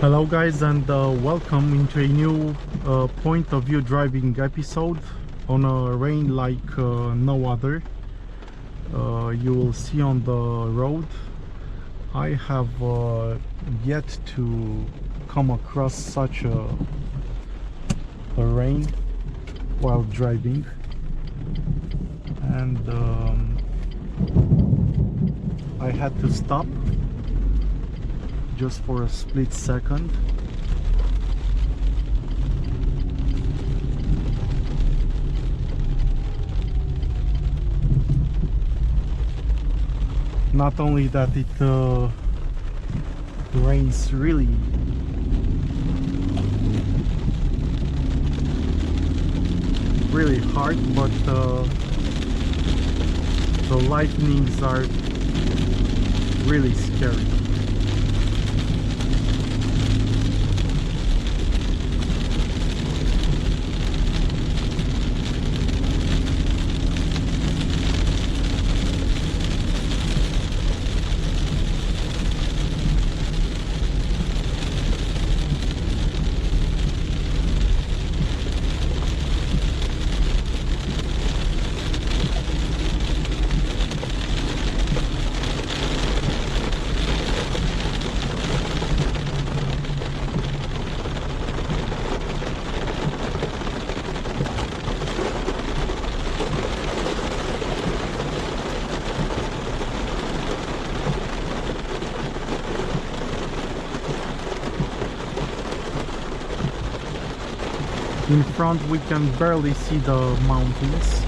Hello guys, and welcome into a new point of view driving episode on a rain like no other you will see on the road. I have yet to come across such a rain while driving, and I had to stop just for a split second. Not only that, it rains really hard, but the lightnings are really scary. In front we can barely see the mountains.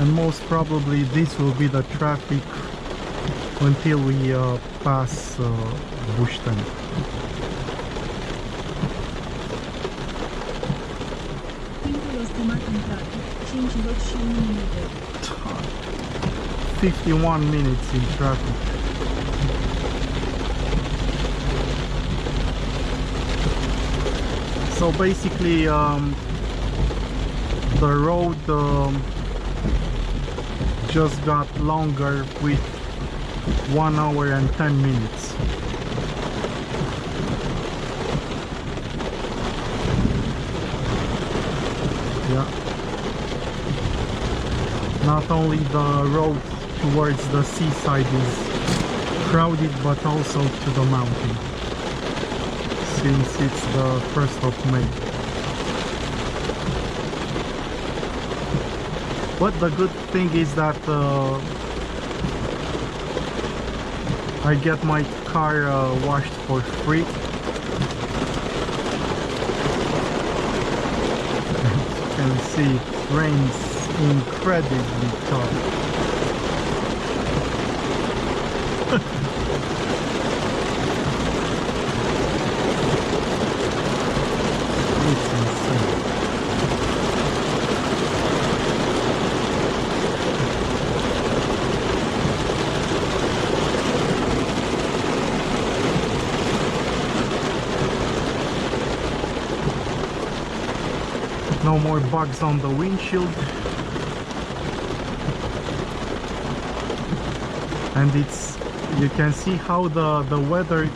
And most probably this will be the traffic until we pass Bushten. Timpul estimat în trafic, 5 minute. 51 minutes in traffic. So basically the road just got longer with 1 hour and 10 minutes. Yeah. Not only the road towards the seaside is crowded, but also to the mountain, since it's the 1st of May. But the good thing is that I get my car washed for free. As you can see, it rains incredibly tough. It's insane. No more bugs on the windshield, and you can see how the weather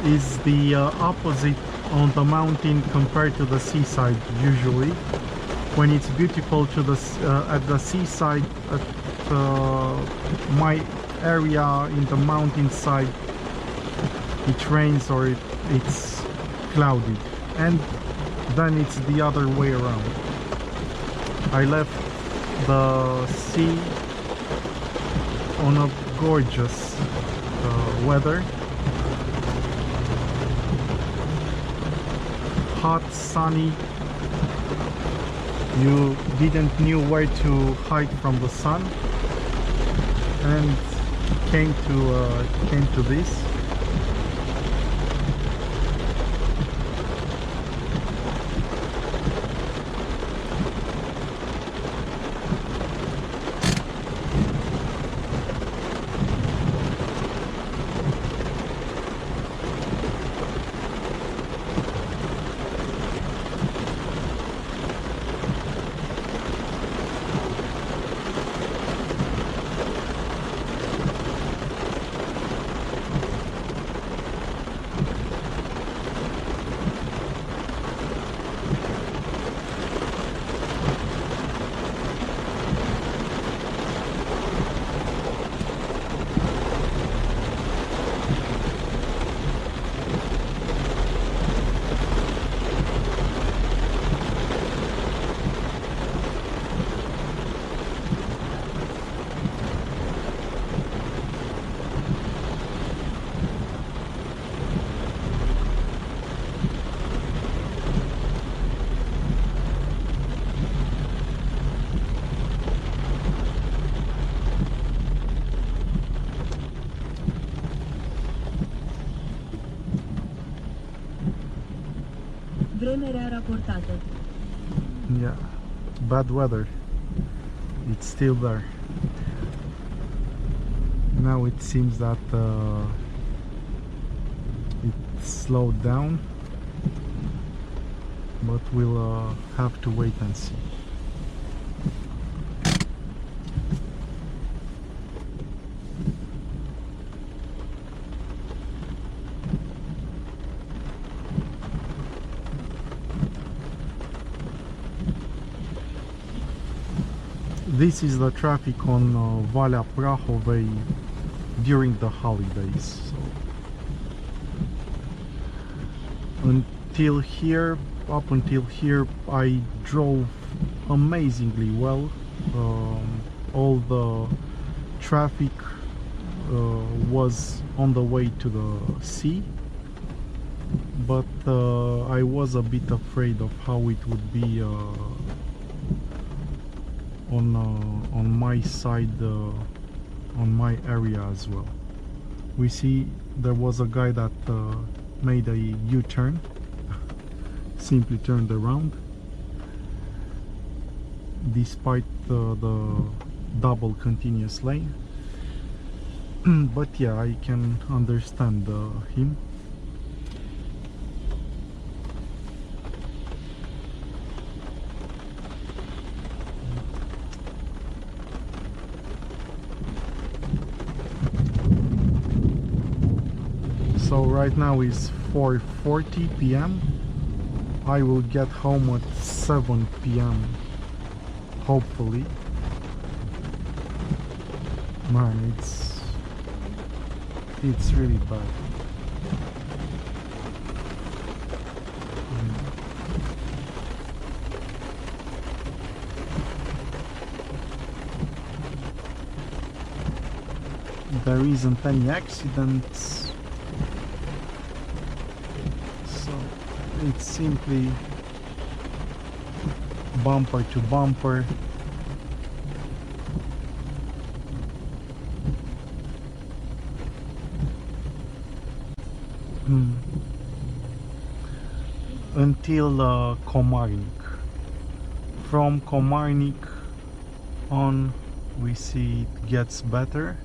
is the opposite on the mountain compared to the seaside. Usually when it's beautiful to the at the seaside, at my area in the mountainside, it rains or it's cloudy, and then it's the other way around. I left the sea on a gorgeous weather. Hot, sunny. You didn't knew where to hide from the sun, and came to this. Vremerea raportată. Yeah, bad weather. It's still there. Now it seems that it slowed down, but we'll have to wait and see. This is the traffic on Valea Prahovei during the holidays. So, up until here, I drove amazingly well. All the traffic was on the way to the sea, but I was a bit afraid of how it would be on my side, on my area as well. We see there was a guy that made a U-turn, simply turned around, despite the double continuous lane. But yeah, I can understand him. So right now is 4:40 p.m. I will get home at 7 p.m. hopefully. Man, it's really bad. There isn't any accidents. It's simply bumper to bumper. Until Komarnik. From Komarnik on, we see it gets better.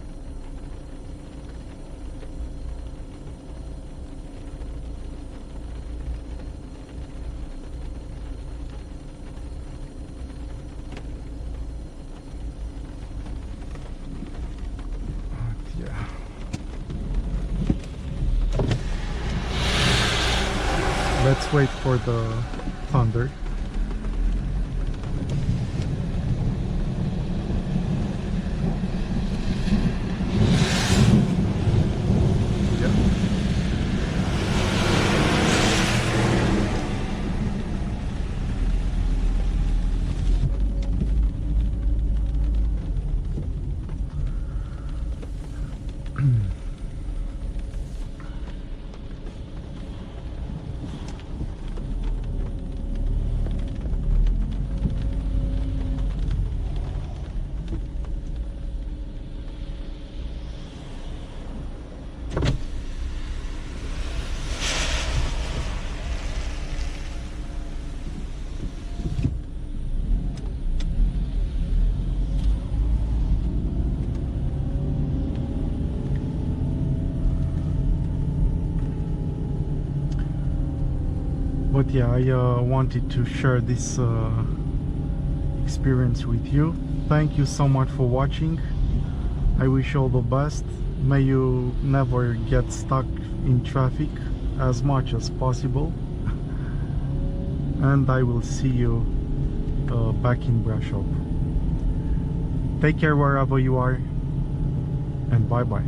Let's wait for the thunder. But yeah, I wanted to share this experience with you. Thank you so much for watching. I wish you all the best. May you never get stuck in traffic as much as possible. And I will see you back in Brașov. Take care wherever you are, and bye bye.